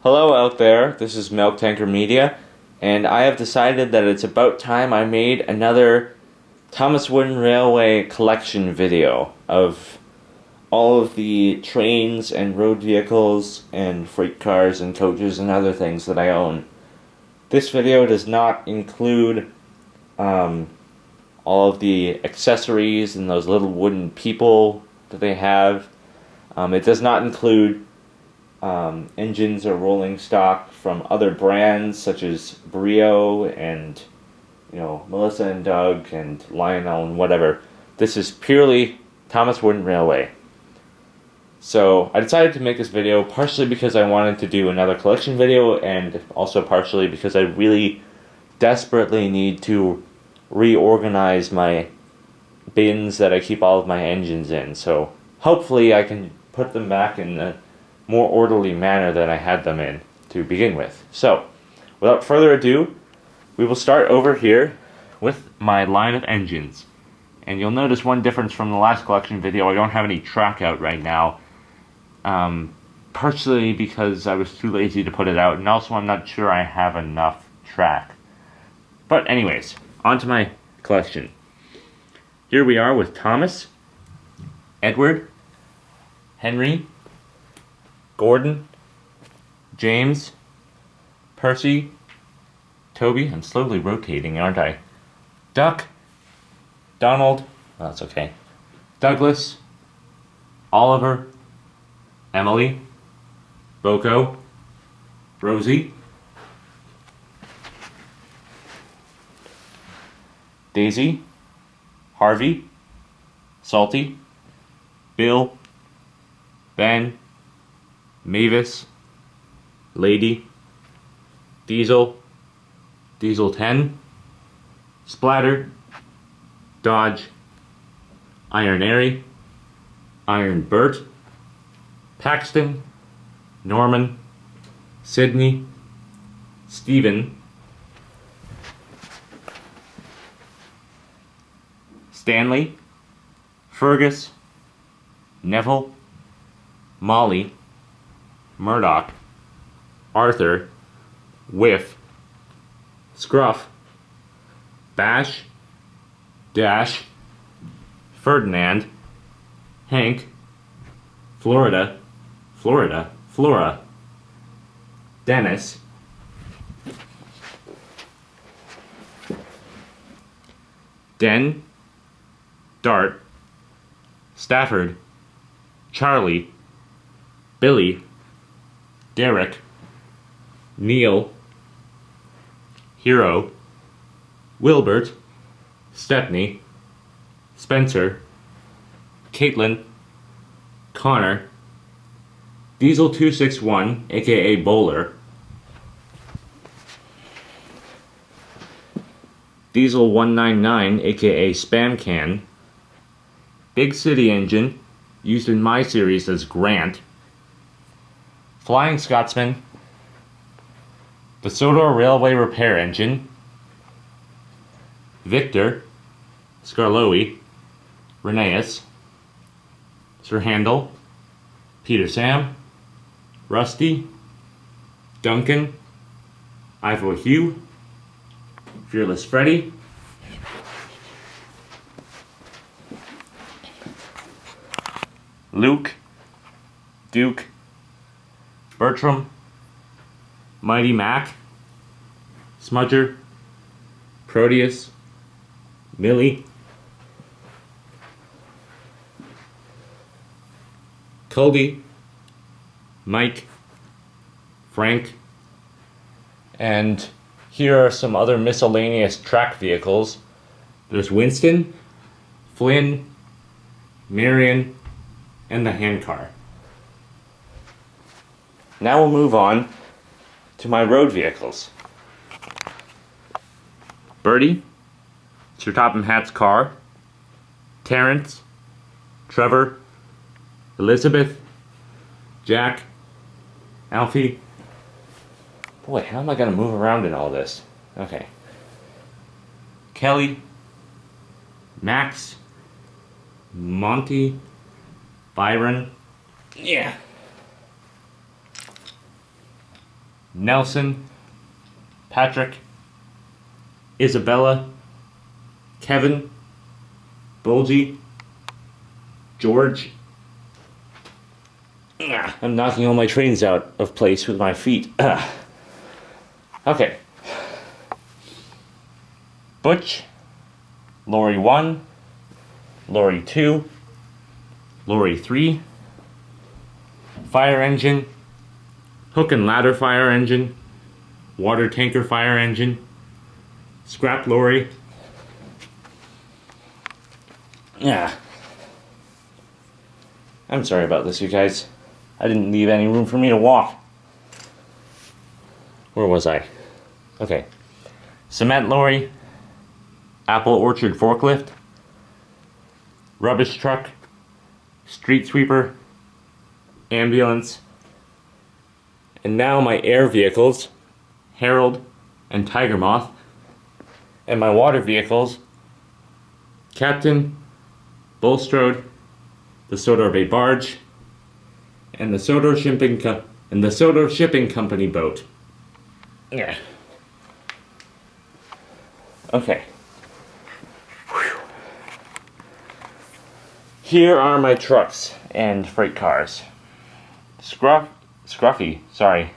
Hello out there, this is MilkTankerMedia, and I have decided that it's about time I made another Thomas Wooden Railway collection video of all of the trains and road vehicles and freight cars and coaches and other things that I own. This video does not include all of the accessories and those little wooden people that they have. It does not include engines or rolling stock from other brands such as Brio and Melissa and Doug and Lionel and whatever. This is purely Thomas Wooden Railway. So I decided to make this video partially because I wanted to do another collection video, and also partially because I really desperately need to reorganize my bins that I keep all of my engines in. So hopefully I can put them back in a more orderly manner than I had them in to begin with. So, without further ado, we will start over here with my line of engines. And you'll notice one difference from the last collection video. I don't have any track out right now. Partially because I was too lazy to put it out, and also I'm not sure I have enough track. But anyways, on to my collection. Here we are with Thomas, Edward, Henry, Gordon, James, Percy, Toby, I'm slowly rotating, aren't I? Duck, Donald, oh, that's okay, Douglas, Oliver, Emily, Boko, Rosie, Daisy, Harvey, Salty, Bill, Ben, Mavis, Lady, Diesel, Diesel 10, Splatter, Dodge, Iron Airy, Iron Bert, Paxton, Norman, Sydney, Stephen, Stanley, Fergus, Neville, Molly, Murdoch, Arthur, Whiff, Scruff, Bash, Dash, Ferdinand, Hank, Florida, Flora, Dennis, Den, Dart, Stafford, Charlie, Billy, Derek, Neil, Hero, Wilbert, Stepney, Spencer, Caitlin, Connor, Diesel 261, aka Bowler, Diesel 199, aka Spam Can, Big City Engine, used in my series as Grant, Flying Scotsman, the Sodor Railway Repair Engine, Victor, Scarloey, Rheneas, Sir Handel, Peter Sam, Rusty, Duncan, Ivo Hugh, Fearless Freddy, Luke, Duke, Bertram, Mighty Mac, Smudger, Proteus, Millie, Cody, Mike, Frank, and here are some other miscellaneous track vehicles. There's Winston, Flynn, Marion, and the handcar. Now we'll move on to my road vehicles. Bertie, Sir Topham Hatt's car, Terrence, Trevor, Elizabeth, Jack, Alfie. Boy, how am I going to move around in all this? Okay. Kelly, Max, Monty, Byron, yeah, Nelson, Patrick, Isabella, Kevin, Bulgy, George. I'm knocking all my trains out of place with my feet. Okay. Butch, Lori 1, Lori 2, Lori 3, Fire Engine, Hook and Ladder Fire Engine, Water Tanker Fire Engine, Scrap Lorry. Yeah. I'm sorry about this, you guys. I didn't leave any room for me to walk. Where was I? Okay. Cement Lorry, Apple Orchard Forklift, Rubbish Truck, Street Sweeper, Ambulance, and now my air vehicles, Herald and Tiger Moth, and my water vehicles, Captain, Bulstrode, the Sodor Bay Barge, and the Sodor Shipping Company boat. Yeah. Okay. Whew. Here are my trucks and freight cars. Scruffy, sorry.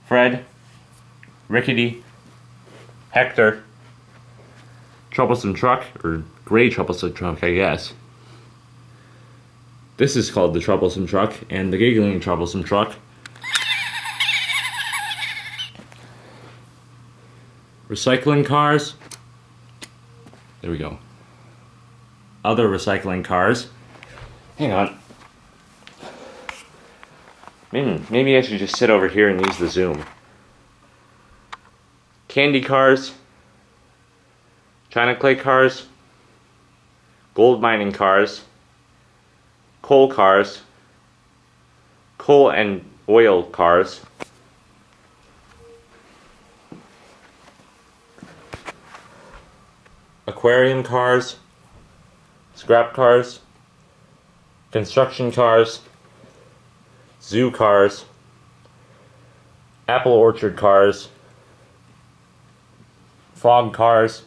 Fred, Rickety, Hector, Troublesome Truck, or Gray Troublesome Truck, I guess. This is called the Troublesome Truck, and the Giggling Troublesome Truck. Recycling cars. There we go. Other recycling cars. Hang on. Maybe I should just sit over here and use the zoom. Candy cars. China clay cars. Gold mining cars. Coal cars. Coal and oil cars. Aquarium cars, scrap cars, construction cars, zoo cars, apple orchard cars, frog cars,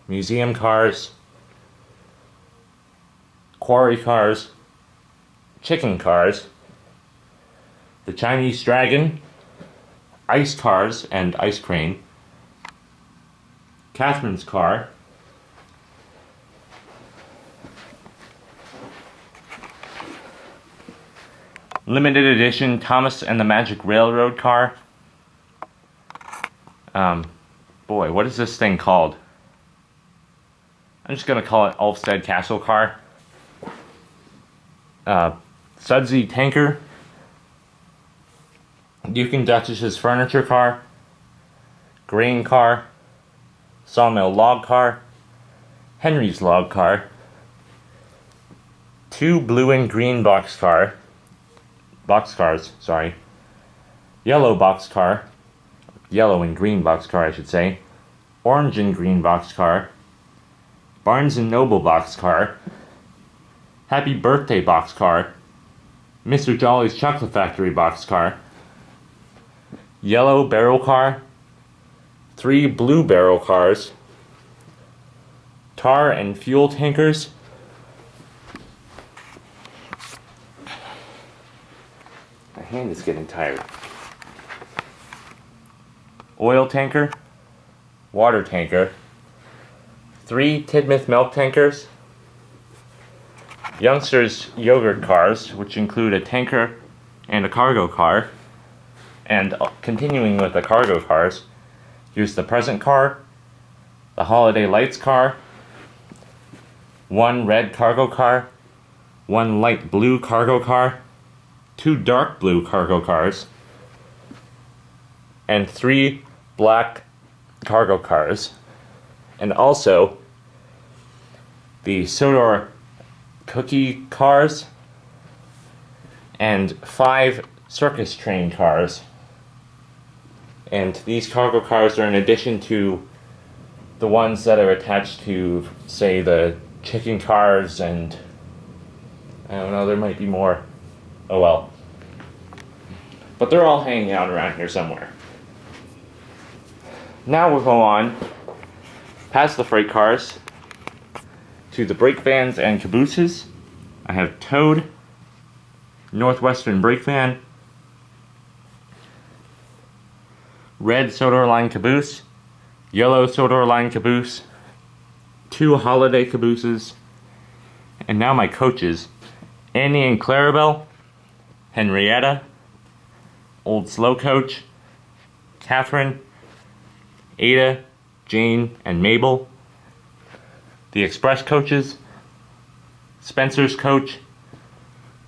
museum cars, quarry cars, chicken cars, the Chinese dragon, ice cars and ice crane, Catherine's car, limited edition Thomas and the Magic Railroad car. Boy, what is this thing called? I'm just gonna call it Ulfstead Castle car. Sudsy Tanker. Duke and Duchess's furniture car. Grain car. Sawmill log car. Henry's log car. 2 blue and green boxcars, sorry. Yellow boxcar. Yellow and green boxcar, I should say. Orange and green boxcar. Barnes and Noble boxcar. Happy Birthday boxcar. Mr. Jolly's Chocolate Factory boxcar. Yellow barrel car. 3 blue barrel cars. Tar and fuel tankers. My hand is getting tired. Oil tanker. Water tanker. 3 Tidmouth milk tankers. Youngsters yogurt cars, which include a tanker and a cargo car. And continuing with the cargo cars, here's the present car, the holiday lights car, 1 red cargo car, 1 light blue cargo car, 2 dark blue cargo cars, and 3 black cargo cars, and also the Sodor cookie cars and 5 circus train cars. And these cargo cars are in addition to the ones that are attached to, say, the chicken cars, and I don't know, there might be more. Oh well. But they're all hanging out around here somewhere. Now we'll go on past the freight cars to the brake vans and cabooses. I have Toad, Northwestern brake van, red Sodor line caboose, yellow Sodor line caboose, 2 holiday cabooses, and now my coaches, Annie and Clarabelle, Henrietta, Old Slow Coach, Catherine, Ada, Jane, and Mabel, the Express coaches, Spencer's coach,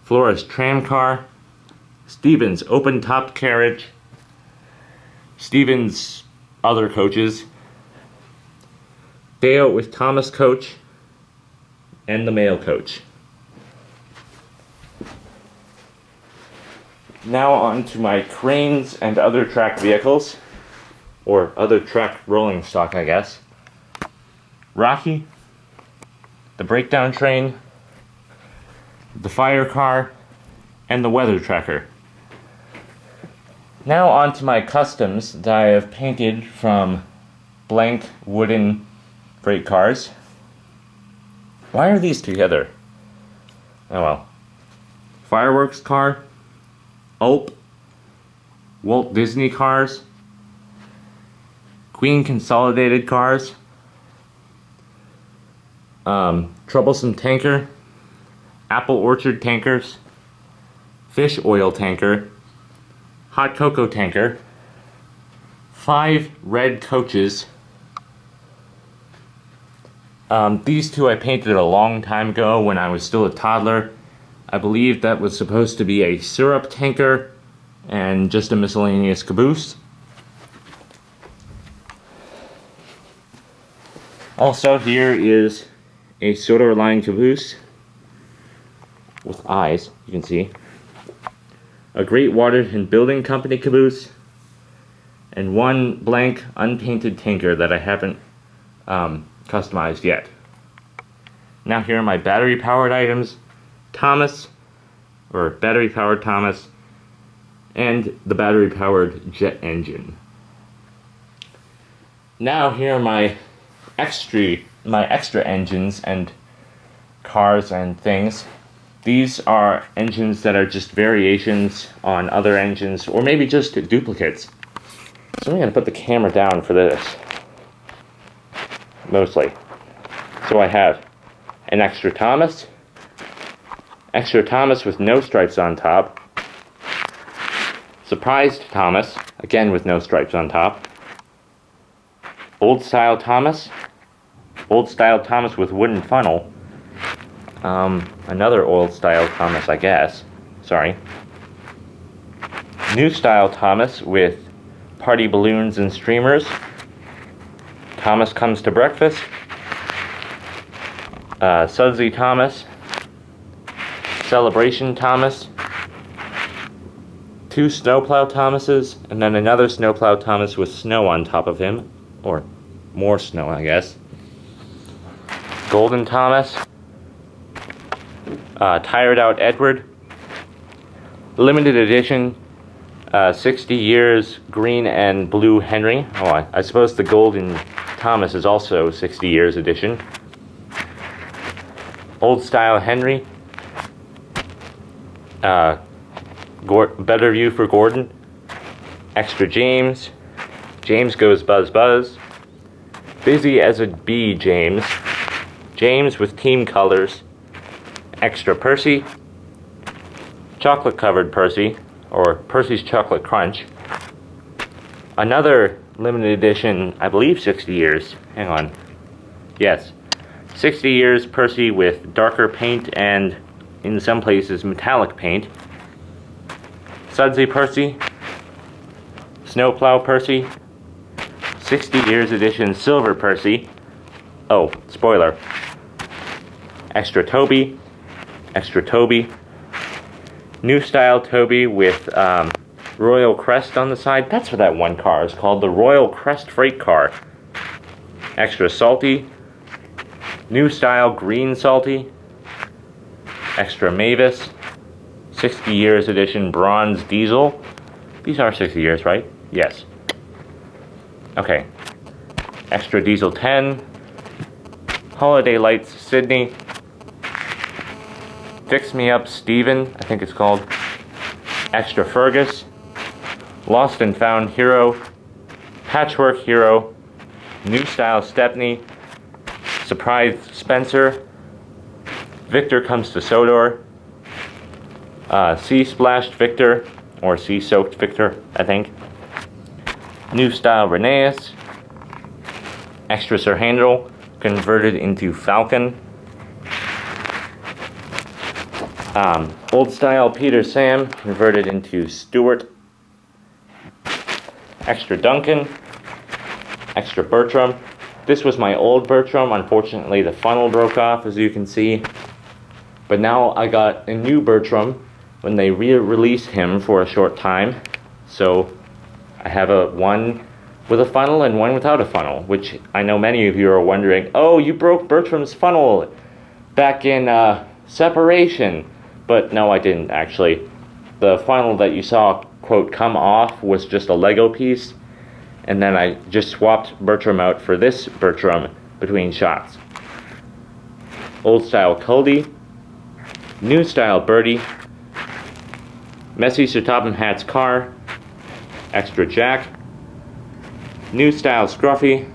Flora's tram car, Stephen's open-top carriage, Stephen's other coaches, Dale with Thomas coach, and the male coach. Now on to my cranes and other track vehicles, or other track rolling stock, I guess. Rocky, the breakdown train, the fire car, and the weather tracker. Now on to my customs that I have painted from blank wooden freight cars. Why are these together? Oh well. Fireworks car, Ulp, Walt Disney cars, Queen Consolidated cars, Troublesome tanker, Apple Orchard tankers, Fish oil tanker, Hot cocoa tanker, 5 red coaches. These 2 I painted a long time ago when I was still a toddler. I believe that was supposed to be a syrup tanker and just a miscellaneous caboose. Also, here is a Sodor line caboose with eyes, you can see. A Great Waterton Building Company caboose, and 1 blank unpainted tanker that I haven't customized yet. Now here are my battery powered items, Thomas, or battery powered Thomas, and the battery powered jet engine. Now here are my extra engines and cars and things. These are engines that are just variations on other engines, or maybe just duplicates. So I'm going to put the camera down for this, mostly. So I have an extra Thomas with no stripes on top, surprised Thomas, again with no stripes on top, old style Thomas with wooden funnel, another old style Thomas, I guess, sorry, new style Thomas with party balloons and streamers, Thomas comes to breakfast, Sudsy Thomas, Celebration Thomas, 2 snowplow Thomases, and then another snowplow Thomas with snow on top of him, or more snow, I guess. Golden Thomas, Tired Out Edward, limited edition, 60 years green and blue Henry. Oh, I suppose the Golden Thomas is also 60 years edition. Old style Henry, better view for Gordon, extra James goes buzz buzz, busy as a bee James with team colors, extra Percy, chocolate covered Percy, or Percy's Chocolate Crunch, another limited edition, I believe 60 years, hang on, yes, 60 years Percy with darker paint and in some places metallic paint, Sudsy Percy, Snowplow Percy, 60 years edition Silver Percy, oh, spoiler, extra Toby, new style Toby with Royal Crest on the side. That's what that one car is called, the Royal Crest freight car. Extra Salty, new style Green Salty, extra Mavis, 60 years edition Bronze Diesel, These are 60 years, right? Yes. Okay. Extra Diesel 10. Holiday Lights Sydney. Fix Me Up Steven, I think it's called. Extra Fergus. Lost and Found Hero. Patchwork Hero. New Style Stepney. Surprise Spencer. Victor Comes to Sodor. Sea Splashed Victor, or Sea Soaked Victor, I think. New Style Rheneas. Extra Sir Handel, converted into Falcon. Old Style Peter Sam, converted into Stuart. Extra Duncan. Extra Bertram. This was my old Bertram. Unfortunately, the funnel broke off, as you can see. But now I got a new Bertram when they re-released him for a short time. So I have one with a funnel and one without a funnel, which I know many of you are wondering, oh, you broke Bertram's funnel back in Separation. But no, I didn't actually. The funnel that you saw, quote, come off was just a Lego piece. And then I just swapped Bertram out for this Bertram between shots. Old Style Cody. New Style Birdie. Messy Sir Topham Hatt's car. Extra Jack. New Style Scruffy.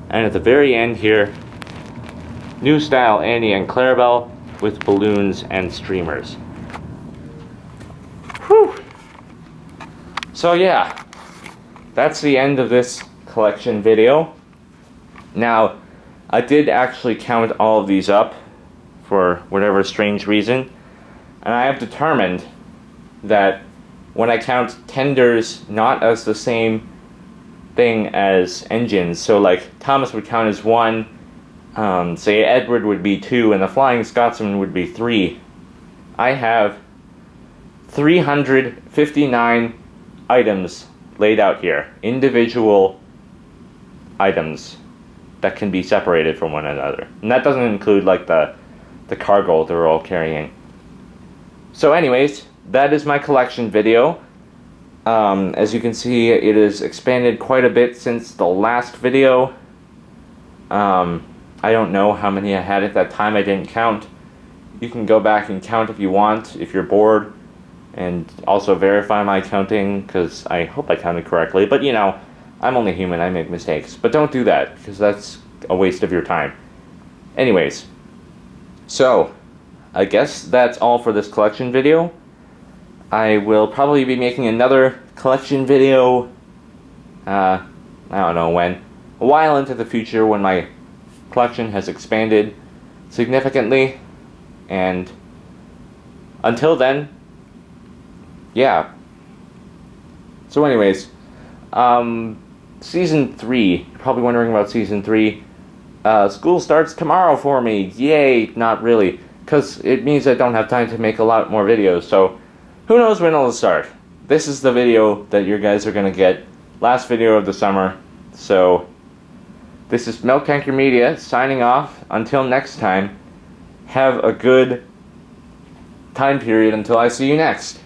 And at the very end here, New Style Annie and Clarabelle with balloons and streamers. Whew. So yeah, that's the end of this collection video. Now, I did actually count all of these up for whatever strange reason, and I have determined that when I count tenders not as the same thing as engines, so like Thomas would count as 1, say Edward would be 2, and the Flying Scotsman would be 3, I have 359 items laid out here, individual items that can be separated from one another, and that doesn't include like the cargo they're all carrying. So anyways, that is my collection video. As you can see, it has expanded quite a bit since the last video. I don't know how many I had at that time. I didn't count. You can go back and count if you want, if you're bored, and also verify my counting, because I hope I counted correctly. But you know, I'm only human, I make mistakes. But don't do that, because that's a waste of your time. Anyways, so I guess that's all for this collection video. I will probably be making another collection video, I don't know when, a while into the future when my collection has expanded significantly, and until then, yeah. So anyways, Season 3, you're probably wondering about Season 3, school starts tomorrow for me, yay, not really, because it means I don't have time to make a lot more videos, so who knows when it'll start. This is the video that you guys are going to get. Last video of the summer. So, this is MilkTanker Media signing off. Until next time, have a good time period until I see you next.